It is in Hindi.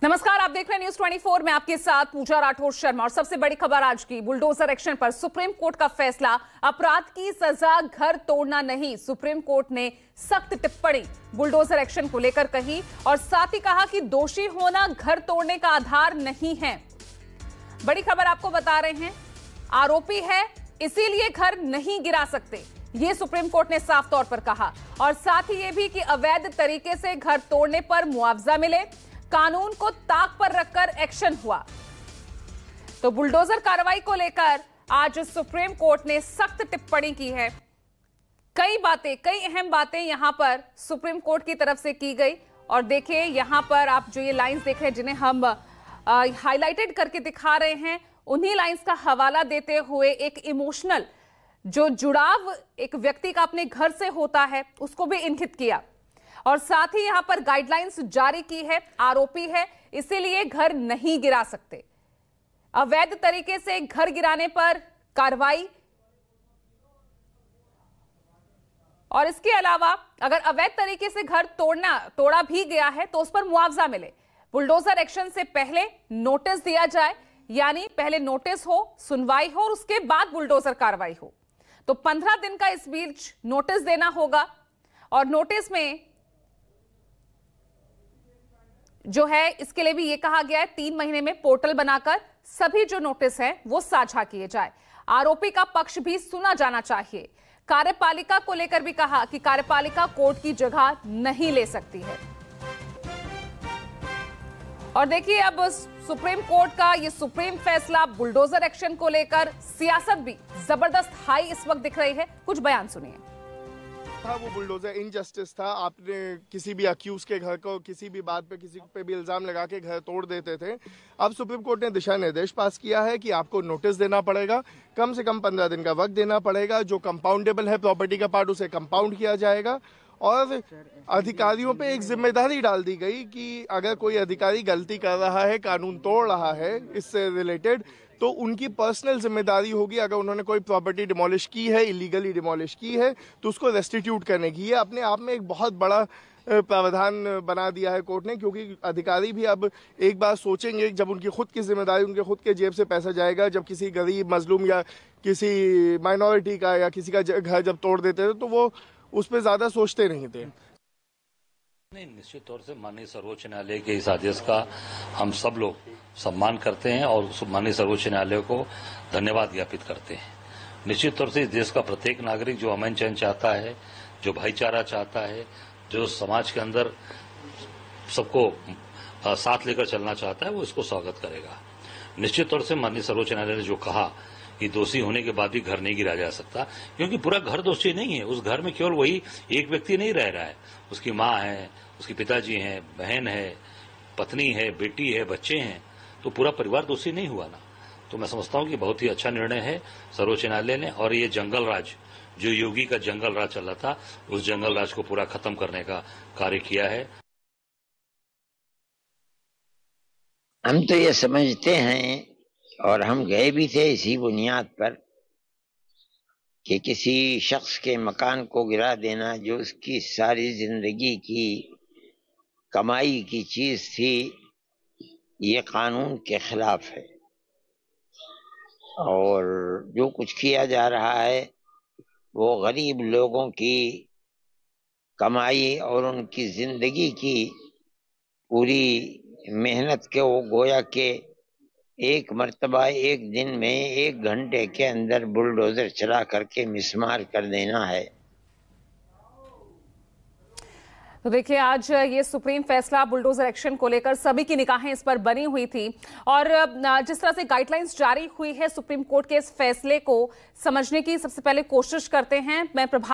नमस्कार, आप देख रहे हैं न्यूज 24 में आपके साथ पूजा राठौर शर्मा। और सबसे बड़ी खबर आज की, बुलडोजर एक्शन पर सुप्रीम कोर्ट का फैसला। अपराध की सजा घर तोड़ना नहीं। सुप्रीम कोर्ट ने सख्त टिप्पणी बुलडोजर एक्शन को लेकर कही और साथ ही कहा कि दोषी होना घर तोड़ने का आधार नहीं है। बड़ी खबर आपको बता रहे हैं, आरोपी है इसीलिए घर नहीं गिरा सकते, ये सुप्रीम कोर्ट ने साफ तौर पर कहा। और साथ ही ये भी कि अवैध तरीके से घर तोड़ने पर मुआवजा मिले, कानून को ताक पर रखकर एक्शन हुआ। तो बुलडोजर कार्रवाई को लेकर आज सुप्रीम कोर्ट ने सख्त टिप्पणी की है। कई अहम बातें यहां पर सुप्रीम कोर्ट की तरफ से की गई। और देखिए यहां पर आप जो ये लाइंस देख रहे हैं, जिन्हें हम हाईलाइटेड करके दिखा रहे हैं, उन्हीं लाइंस का हवाला देते हुए एक इमोशनल जो जुड़ाव एक व्यक्ति का अपने घर से होता है उसको भी इंगित किया। और साथ ही यहां पर गाइडलाइंस जारी की है, आरोपी है इसीलिए घर नहीं गिरा सकते। अवैध तरीके से घर गिराने पर कार्रवाई, और इसके अलावा अगर अवैध तरीके से घर तोड़ा भी गया है तो उस पर मुआवजा मिले। बुलडोजर एक्शन से पहले नोटिस दिया जाए, यानी पहले नोटिस हो, सुनवाई हो और उसके बाद बुलडोजर कार्रवाई हो। तो 15 दिन का इस बीच नोटिस देना होगा। और नोटिस में जो है इसके लिए भी ये कहा गया है 3 महीने में पोर्टल बनाकर सभी जो नोटिस है वो साझा किए जाए। आरोपी का पक्ष भी सुना जाना चाहिए। कार्यपालिका को लेकर भी कहा कि कार्यपालिका कोर्ट की जगह नहीं ले सकती है। और देखिए अब सुप्रीम कोर्ट का ये सुप्रीम फैसला बुलडोजर एक्शन को लेकर सियासत भी जबरदस्त हाई इस वक्त दिख रही है। कुछ बयान सुनिए। था वो बुलडोजर इनजस्टिस था। आपने किसी भी अक्यूज के घर को किसी भी बात पे किसी पे भी इल्जाम लगा के घर तोड़ देते थे। अब सुप्रीम कोर्ट ने दिशा निर्देश पास किया है कि आपको नोटिस देना पड़ेगा, कम से कम 15 दिन का वक्त देना पड़ेगा। जो कंपाउंडेबल है प्रॉपर्टी का पार्ट उसे कंपाउंड किया जाएगा। और अधिकारियों पे एक जिम्मेदारी डाल दी गई कि अगर कोई अधिकारी गलती कर रहा है, कानून तोड़ रहा है इससे रिलेटेड, तो उनकी पर्सनल जिम्मेदारी होगी। अगर उन्होंने कोई प्रॉपर्टी डिमोलिश की है, इलीगली डिमोलिश की है, तो उसको रेस्टिट्यूट करने की। ये अपने आप में एक बहुत बड़ा प्रावधान बना दिया है कोर्ट ने, क्योंकि अधिकारी भी अब एक बार सोचेंगे जब उनकी खुद की जिम्मेदारी, उनके खुद के जेब से पैसा जाएगा। जब किसी गरीब मजलूम या किसी माइनॉरिटी का या किसी का घर जब तोड़ देते थे तो वो उस पर ज्यादा सोचते नहीं थे। नहीं, निश्चित तौर से माननीय सर्वोच्च न्यायालय के इस आदेश का हम सब लोग सम्मान करते हैं और माननीय सर्वोच्च न्यायालय को धन्यवाद ज्ञापित करते हैं। निश्चित तौर से इस देश का प्रत्येक नागरिक जो अमन चैन चाहता है, जो भाईचारा चाहता है, जो समाज के अंदर सबको साथ लेकर चलना चाहता है, वो इसको स्वागत करेगा। निश्चित तौर से माननीय सर्वोच्च न्यायालय ने जो कहा कि दोषी होने के बाद भी घर नहीं गिरा जा सकता, क्योंकि पूरा घर दोषी नहीं है। उस घर में केवल वही एक व्यक्ति नहीं रह रहा है, उसकी माँ है, उसके पिताजी हैं, बहन है, पत्नी है, बेटी है, बच्चे हैं, तो पूरा परिवार दोषी नहीं हुआ ना। तो मैं समझता हूं कि बहुत ही अच्छा निर्णय है सर्वोच्च न्यायालय ने। और ये जंगल राज, जो योगी का जंगल राज चल रहा था, उस जंगल राज को पूरा खत्म करने का कार्य किया है। हम तो ये समझते हैं और हम गए भी थे इसी बुनियाद पर कि किसी शख्स के मकान को गिरा देना जो उसकी सारी जिंदगी की कमाई की चीज थी, ये कानून के खिलाफ है। और जो कुछ किया जा रहा है वो गरीब लोगों की कमाई और उनकी जिंदगी की पूरी मेहनत के वो गोया के एक मर्तबा एक दिन में 1 घंटे के अंदर बुलडोजर चला करके मिसमार कर देना है। तो देखिए आज ये सुप्रीम फैसला बुलडोजर एक्शन को लेकर सभी की निगाहें इस पर बनी हुई थी। और जिस तरह से गाइडलाइंस जारी हुई है, सुप्रीम कोर्ट के इस फैसले को समझने की सबसे पहले कोशिश करते हैं। मैं